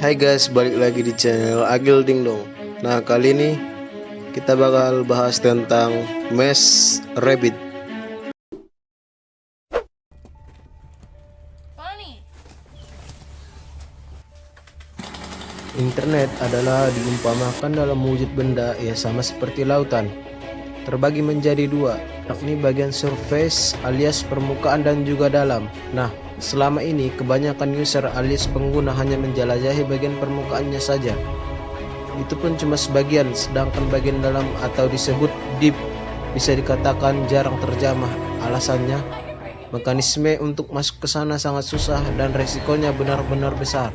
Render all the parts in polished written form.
Hai guys, balik lagi di channel Agil Ding Dong. Nah, kali ini kita bakal bahas tentang Mesh Rabbit. Internet adalah diumpamakan dalam wujud benda yang sama seperti lautan, terbagi menjadi dua, yakni bagian surface alias permukaan dan juga dalam. Nah, selama ini kebanyakan user alias pengguna hanya menjelajahi bagian permukaannya saja. Itu pun cuma sebagian, sedangkan bagian dalam atau disebut deep bisa dikatakan jarang terjamah. Alasannya, mekanisme untuk masuk ke sana sangat susah dan resikonya benar-benar besar.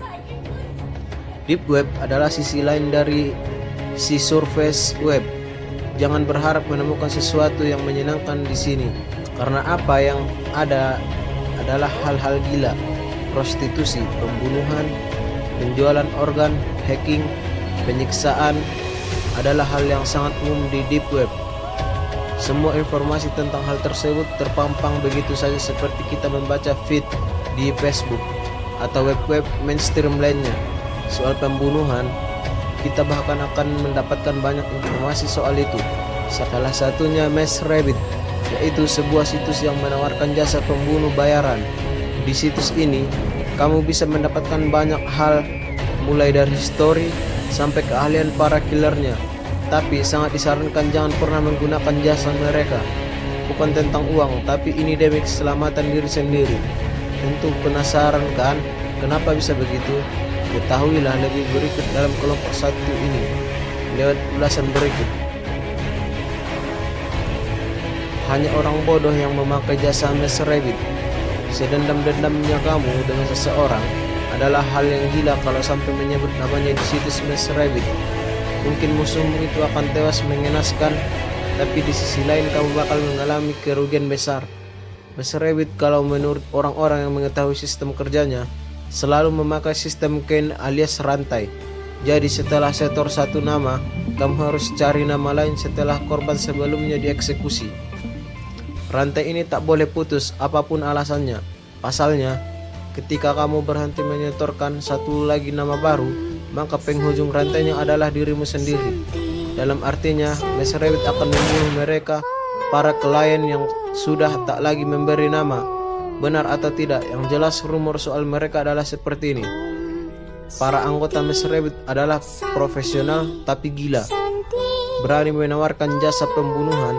Deep web adalah sisi lain dari si surface web. Jangan berharap menemukan sesuatu yang menyenangkan di sini, karena apa yang ada adalah hal-hal gila, prostitusi, pembunuhan, penjualan organ, hacking, penyiksaan adalah hal yang sangat umum di deep web. Semua informasi tentang hal tersebut terpampang begitu saja seperti kita membaca feed di Facebook atau web-web mainstream lainnya. Soal pembunuhan, kita bahkan akan mendapatkan banyak informasi soal itu. Salah satunya Mesh Rabbit, yaitu sebuah situs yang menawarkan jasa pembunuh bayaran. Di situs ini, kamu bisa mendapatkan banyak hal, mulai dari histori sampai keahlian para killernya. Tapi sangat disarankan jangan pernah menggunakan jasa mereka. Bukan tentang uang, tapi ini demi keselamatan diri sendiri. Tentu penasaran kan, kenapa bisa begitu? Ketahuilah lebih berikut dalam kelompok satu ini lewat ulasan berikut. Hanya orang bodoh yang memakai jasa Mesh Rabbit. Sedendam-dendamnya kamu dengan seseorang adalah hal yang gila kalau sampai menyebut namanya di situs Mesh Rabbit. Mungkin musuhmu itu akan tewas mengenaskan, tapi di sisi lain kamu bakal mengalami kerugian besar. Mesh Rabbit, kalau menurut orang-orang yang mengetahui sistem kerjanya, selalu memakai sistem chain alias rantai. Jadi setelah setor satu nama, kamu harus cari nama lain setelah korban sebelumnya dieksekusi. Rantai ini tak boleh putus apapun alasannya. Pasalnya, ketika kamu berhenti menyetorkan satu lagi nama baru, maka penghujung rantainya adalah dirimu sendiri. Dalam artinya, Mesh Rabbit akan membunuh mereka, para klien yang sudah tak lagi memberi nama. Benar atau tidak, yang jelas rumor soal mereka adalah seperti ini. Para anggota Mesh Rabbit adalah profesional tapi gila, berani menawarkan jasa pembunuhan.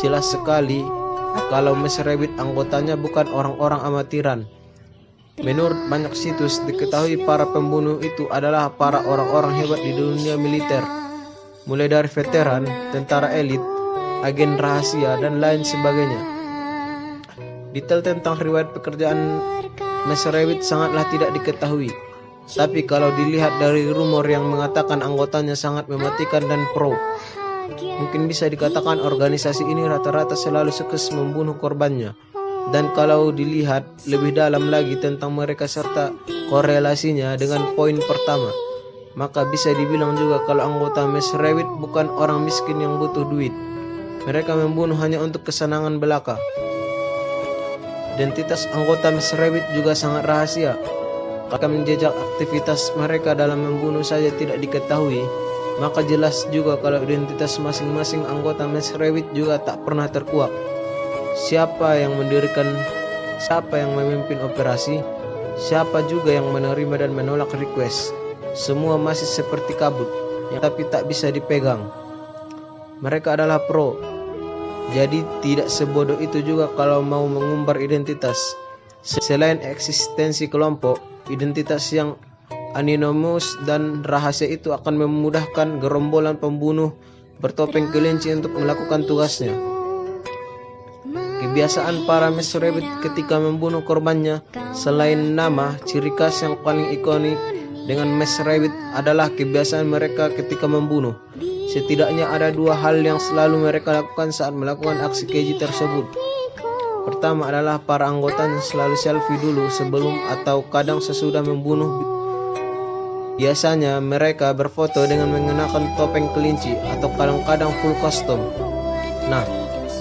Jelas sekali kalau Mesh Rabbit anggotanya bukan orang-orang amatiran. Menurut banyak situs, diketahui para pembunuh itu adalah para orang-orang hebat di dunia militer, mulai dari veteran, tentara elit, agen rahasia, dan lain sebagainya. Detail tentang riwayat pekerjaan Mesh Rabbit sangatlah tidak diketahui. Tapi kalau dilihat dari rumor yang mengatakan anggotanya sangat mematikan dan pro, mungkin bisa dikatakan organisasi ini rata-rata selalu sukses membunuh korbannya. Dan kalau dilihat lebih dalam lagi tentang mereka serta korelasinya dengan poin pertama, maka bisa dibilang juga kalau anggota Mesh Rabbit bukan orang miskin yang butuh duit. Mereka membunuh hanya untuk kesenangan belaka. Identitas anggota Mesh Rabbit juga sangat rahasia. Kalau menjejak aktivitas mereka dalam membunuh saja tidak diketahui, maka jelas juga kalau identitas masing-masing anggota Mesh Rabbit juga tak pernah terkuak. Siapa yang mendirikan, siapa yang memimpin operasi, siapa juga yang menerima dan menolak request. Semua masih seperti kabut, yang tapi tak bisa dipegang. Mereka adalah pro. Jadi tidak sebodoh itu juga kalau mau mengumbar identitas. Selain eksistensi kelompok, identitas yang anonymous dan rahasia itu akan memudahkan gerombolan pembunuh bertopeng kelinci untuk melakukan tugasnya. Kebiasaan para Mesh Rabbit ketika membunuh korbannya, selain nama, ciri khas yang paling ikonik dengan Mesh Rabbit adalah kebiasaan mereka ketika membunuh. Setidaknya ada dua hal yang selalu mereka lakukan saat melakukan aksi keji tersebut. Pertama adalah para anggotanya selalu selfie dulu sebelum atau kadang sesudah membunuh. Biasanya mereka berfoto dengan mengenakan topeng kelinci atau kadang-kadang full custom. Nah,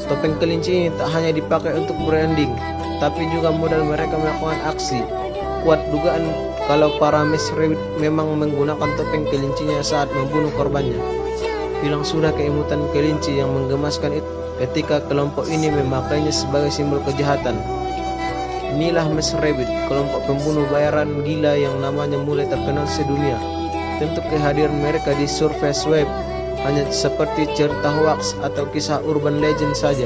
topeng kelinci ini tak hanya dipakai untuk branding, tapi juga modal mereka melakukan aksi. Kuat dugaan kalau para Miss Rabbit memang menggunakan topeng kelincinya saat membunuh korbannya. Hilang sudah keimutan kelinci yang menggemaskan itu ketika kelompok ini memakainya sebagai simbol kejahatan. Inilah Miss Rabbit, kelompok pembunuh bayaran gila yang namanya mulai terkenal sedunia. Tentu kehadiran mereka di surface web hanya seperti cerita hoax atau kisah urban legend saja.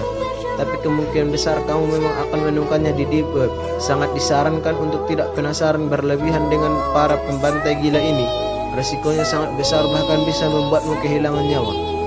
Tapi kemungkinan besar kamu memang akan menemukannya di deep web. Sangat disarankan untuk tidak penasaran berlebihan dengan para pembantai gila ini. Resikonya sangat besar, bahkan bisa membuatmu kehilangan nyawa.